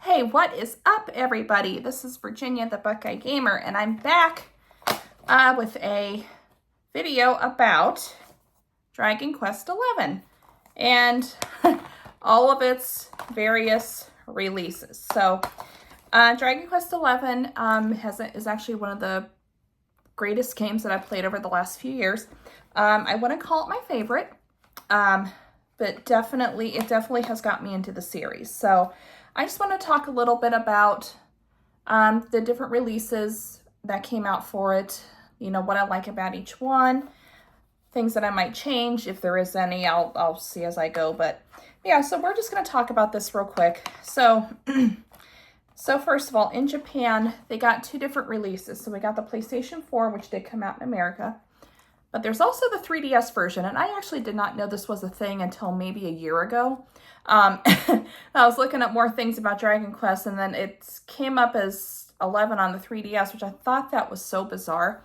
Hey, what is up, everybody? This is Virginia, the Buckeye Gamer, and I'm back with a video about Dragon Quest XI and all of its various releases. So, Dragon Quest XI is actually one of the greatest games that I've played over the last few years. I wouldn't call it my favorite, but it definitely has got me into the series. So I just want to talk a little bit about the different releases that came out for it, you know, what I like about each one, things that I might change. If there is any, I'll see as I go. But yeah, so we're just going to talk about this real quick. So, so first of all, in Japan, they got two different releases. So we got the PlayStation 4, which did come out in America. But there's also the 3DS version, and I actually did not know this was a thing until maybe a year ago. I was looking up more things about Dragon Quest, and then it came up as 11 on the 3DS, which I thought that was so bizarre.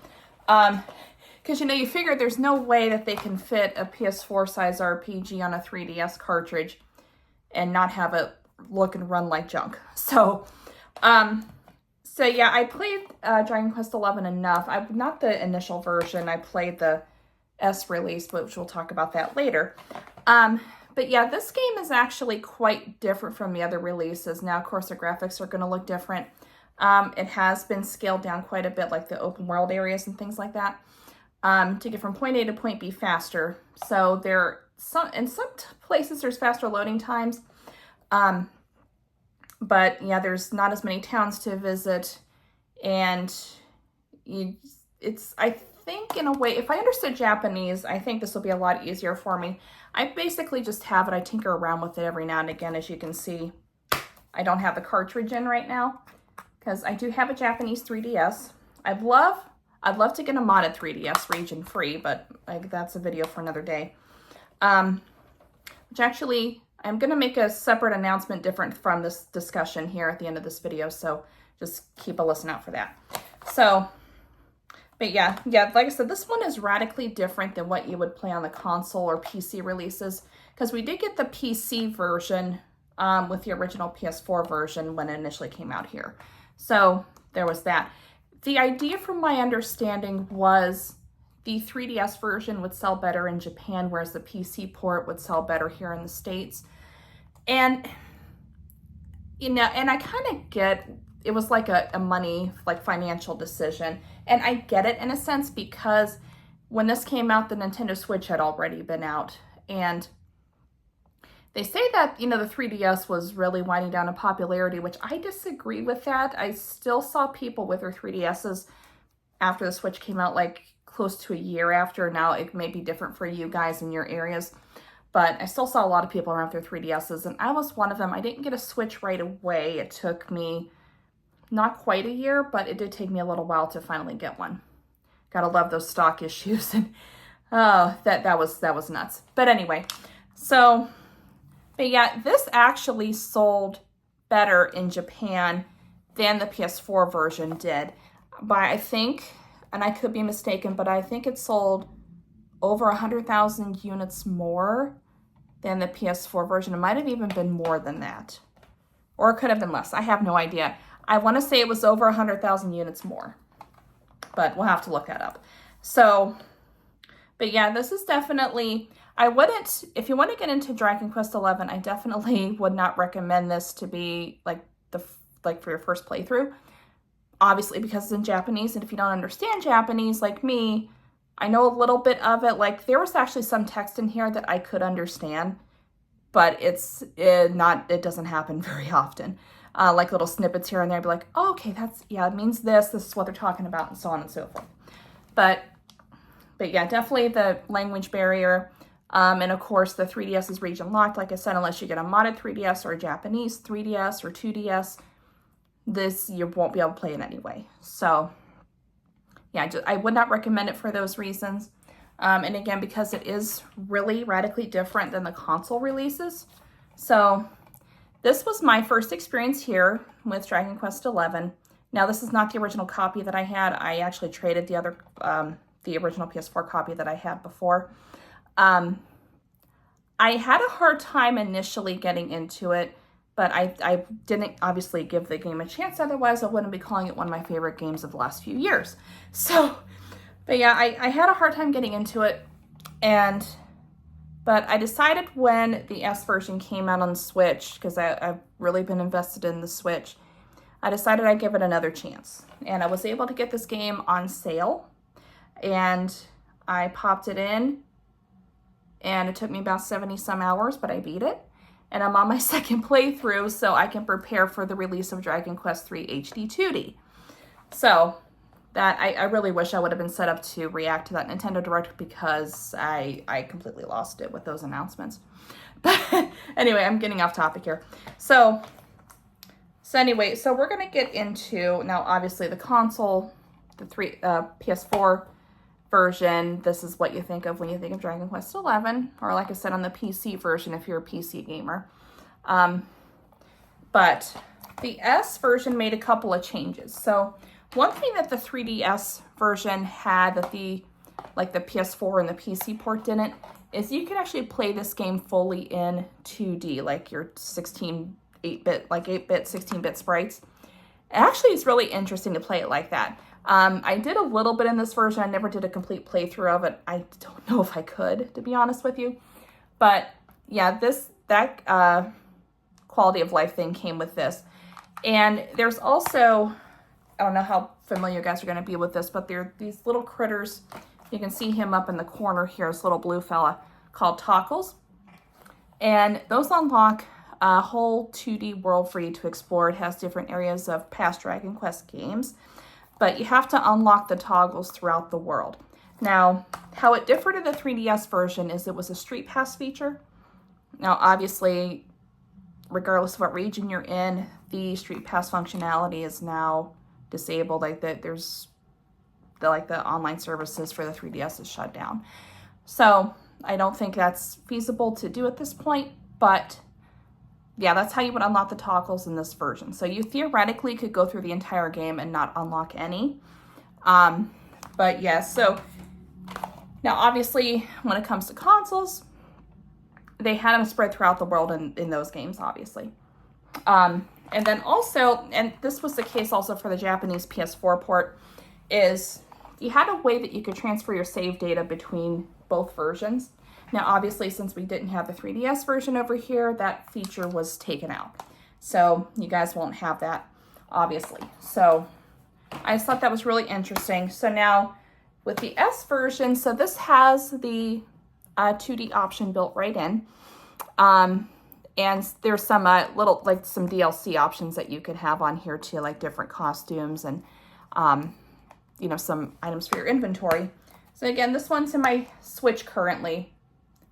Because, you know, you figure there's no way that they can fit a PS4 size RPG on a 3DS cartridge and not have it look and run like junk. So yeah, I played Dragon Quest XI enough. Not the initial version. I played the S release, which we'll talk about that later. But yeah, this game is actually quite different from the other releases. Now, of course, the graphics are going to look different. It has been scaled down quite a bit, like the open world areas and things like that, to get from point A to point B faster. So in some places there's faster loading times. But yeah, there's not as many towns to visit, and I think in a way, if I understood Japanese, I think this will be a lot easier for me. I basically just have it. I tinker around with it every now and again. As you can see, I don't have the cartridge in right now because I do have a Japanese 3DS. I'd love to get a modded 3DS region free, but that's a video for another day. Which actually, I'm going to make a separate announcement different from this discussion here at the end of this video, so just keep a listen out for that. So, but yeah, like I said, this one is radically different than what you would play on the console or PC releases, because we did get the PC version with the original PS4 version when it initially came out here. So there was that. The idea, from my understanding, was the 3DS version would sell better in Japan, whereas the PC port would sell better here in the States. And, you know, and I kind of get, it was like a money, like financial decision. And I get it in a sense, because when this came out, the Nintendo Switch had already been out. And they say that, you know, the 3DS was really winding down in popularity, which I disagree with that. I still saw people with their 3DSs after the Switch came out, like close to a year after. Now it may be different for you guys in your areas, but I still saw a lot of people around their 3DSs, and I was one of them. I didn't get a Switch right away. It took me not quite a year, but it did take me a little while to finally get one. Gotta love those stock issues, and oh, that was nuts. But anyway, so, but yeah, this actually sold better in Japan than the PS4 version did. But I think, and I could be mistaken, but I think it sold over 100,000 units more than the PS4 version. It might have even been more than that, or it could have been less. I have no idea. I want to say it was over 100,000 units more, but we'll have to look that up. So, but yeah, this is definitely, I wouldn't, if you want to get into Dragon Quest XI, I definitely would not recommend this to be like for your first playthrough. Obviously, because it's in Japanese, and if you don't understand Japanese like me, I know a little bit of it. Like, there was actually some text in here that I could understand, but it doesn't happen very often. Like little snippets here and there, I'd be like, oh, okay, it means this is what they're talking about, and so on and so forth. But yeah, definitely the language barrier. And of course, the 3DS is region locked, like I said, unless you get a modded 3DS or a Japanese 3DS or 2DS. You won't be able to play it anyway. So yeah, I would not recommend it for those reasons. And again, because it is really radically different than the console releases. So this was my first experience here with Dragon Quest XI. Now, this is not the original copy that I had. I actually traded the original PS4 copy that I had before. I had a hard time initially getting into it but I didn't obviously give the game a chance. Otherwise, I wouldn't be calling it one of my favorite games of the last few years. So, but yeah, I had a hard time getting into it. But I decided when the S version came out on Switch, because I've really been invested in the Switch, I decided I'd give it another chance. And I was able to get this game on sale. And I popped it in. And it took me about 70 some hours, but I beat it. And I'm on my second playthrough, so I can prepare for the release of Dragon Quest III HD 2D. So that I really wish I would have been set up to react to that Nintendo Direct, because I completely lost it with those announcements. But anyway, I'm getting off topic here. So anyway, so we're going to get into, now obviously the console, the PS4 version. This is what you think of when you think of Dragon Quest XI, or like I said, on the PC version if you're a PC gamer. But the S version made a couple of changes. So one thing that the 3DS version had that the PS4 and the PC port didn't is you can actually play this game fully in 2D, like your 8-bit 16-bit sprites. Actually, it's really interesting to play it like that. I did a little bit in this version. I never did a complete playthrough of it. I don't know if I could, to be honest with you. But yeah, that quality of life thing came with this. And there's also, I don't know how familiar you guys are going to be with this, but there are these little critters. You can see him up in the corner here, this little blue fella, called Tockles. And those unlock a whole 2D world for you to explore. It has different areas of past Dragon Quest games, but you have to unlock the toggles throughout the world. Now, how it differed in the 3DS version is it was a Street Pass feature. Now, obviously, regardless of what region you're in, the Street Pass functionality is now disabled. There's the online services for the 3DS is shut down. So I don't think that's feasible to do at this point, but yeah, that's how you would unlock the toggles in this version. So you theoretically could go through the entire game and not unlock any. But yeah, so now obviously when it comes to consoles, they had them spread throughout the world in those games, obviously. And then also, and this was the case also for the Japanese PS4 port, is you had a way that you could transfer your save data between both versions. Now, obviously, since we didn't have the 3DS version over here, that feature was taken out. So you guys won't have that, obviously. So I just thought that was really interesting. So now with the S version, so this has the 2D option built right in. And there's some some DLC options that you could have on here too, like different costumes and, some items for your inventory. So again, this one's in my Switch currently.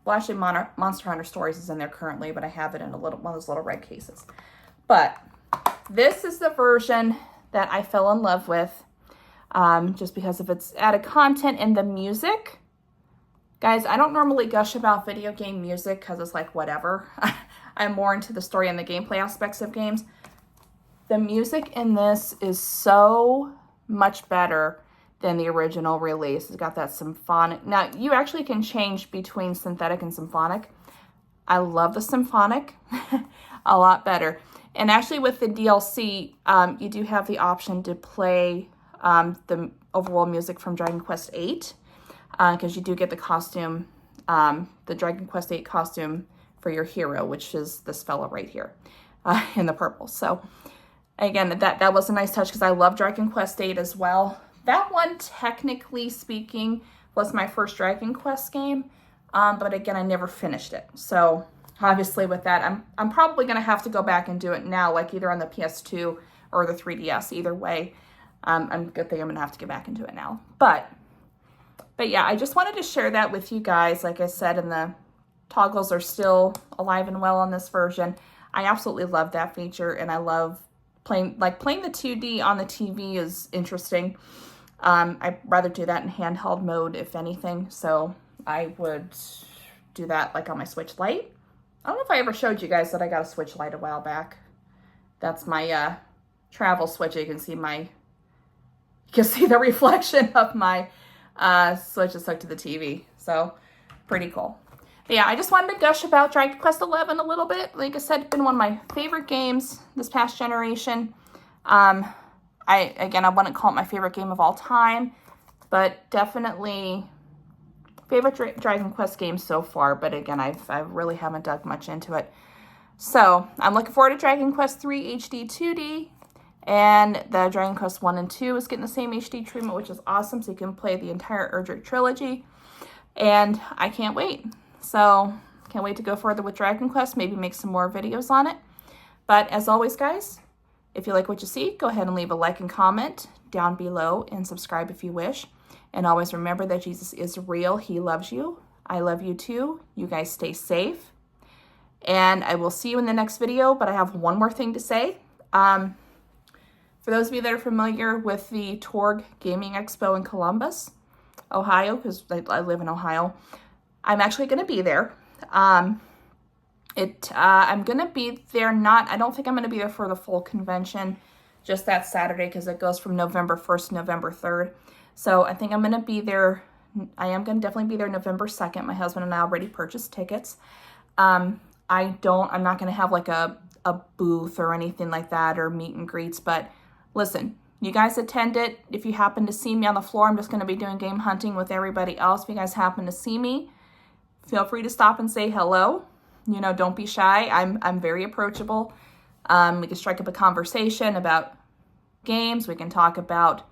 Well, actually, Monster Hunter Stories is in there currently, but I have it in one of those little red cases. But this is the version that I fell in love with, just because of its added content and the music. Guys, I don't normally gush about video game music because it's like whatever. I'm more into the story and the gameplay aspects of games. The music in this is so much better than the original release. It's got that symphonic. Now, you actually can change between synthetic and symphonic. I love the symphonic a lot better. And actually with the DLC, you do have the option to play the overall music from Dragon Quest VIII, because you do get the costume, the Dragon Quest VIII costume for your hero, which is this fella right here in the purple. So again, that was a nice touch because I love Dragon Quest VIII as well. That one, technically speaking, was my first Dragon Quest game, but again, I never finished it. So obviously with that, I'm probably going to have to go back and do it now, like either on the PS2 or the 3DS. Either way, I'm good thing I'm going to have to get back into it now. But yeah, I just wanted to share that with you guys. Like I said, and the toggles are still alive and well on this version. I absolutely love that feature, and I love playing the 2D on the TV is interesting. I'd rather do that in handheld mode, if anything. So I would do that like on my Switch Lite. I don't know if I ever showed you guys that I got a Switch Lite a while back. That's my travel Switch. You can see the reflection of my Switch is hooked to the TV. So pretty cool. But yeah, I just wanted to gush about Dragon Quest XI a little bit. Like I said, it's been one of my favorite games this past generation. I wouldn't call it my favorite game of all time, but definitely favorite Dragon Quest game so far. But again, I really haven't dug much into it. So I'm looking forward to Dragon Quest III HD 2D. And the Dragon Quest 1 and 2 is getting the same HD treatment, which is awesome. So you can play the entire Erdrick trilogy. And I can't wait. So can't wait to go further with Dragon Quest, maybe make some more videos on it. But as always, guys, if you like what you see, go ahead and leave a like and comment down below and subscribe if you wish. And always remember that Jesus is real. He loves you. I love you too. You guys stay safe. And I will see you in the next video, but I have one more thing to say. For those of you that are familiar with the Torg Gaming Expo in Columbus, Ohio, because I live in Ohio, I'm actually going to be there. I'm going to be there I don't think I'm going to be there for the full convention, just that Saturday, because it goes from November 1st to November 3rd. So I think I'm going to be there. I am going to definitely be there November 2nd. My husband and I already purchased tickets. I'm not going to have like a booth or anything like that or meet and greets, but listen, you guys attend it. If you happen to see me on the floor, I'm just going to be doing game hunting with everybody else. If you guys happen to see me, feel free to stop and say hello. You know, don't be shy. I'm very approachable. We can strike up a conversation about games. We can talk about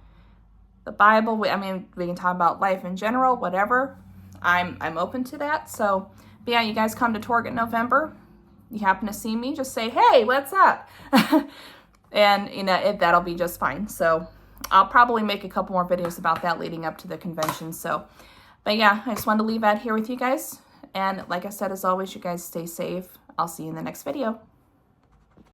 the Bible. We can talk about life in general, whatever. I'm open to that. So, but yeah, you guys come to Torg in November. You happen to see me, just say, hey, what's up? And, you know, that'll be just fine. So I'll probably make a couple more videos about that leading up to the convention. So, but yeah, I just wanted to leave that here with you guys. And like I said, as always, you guys stay safe. I'll see you in the next video.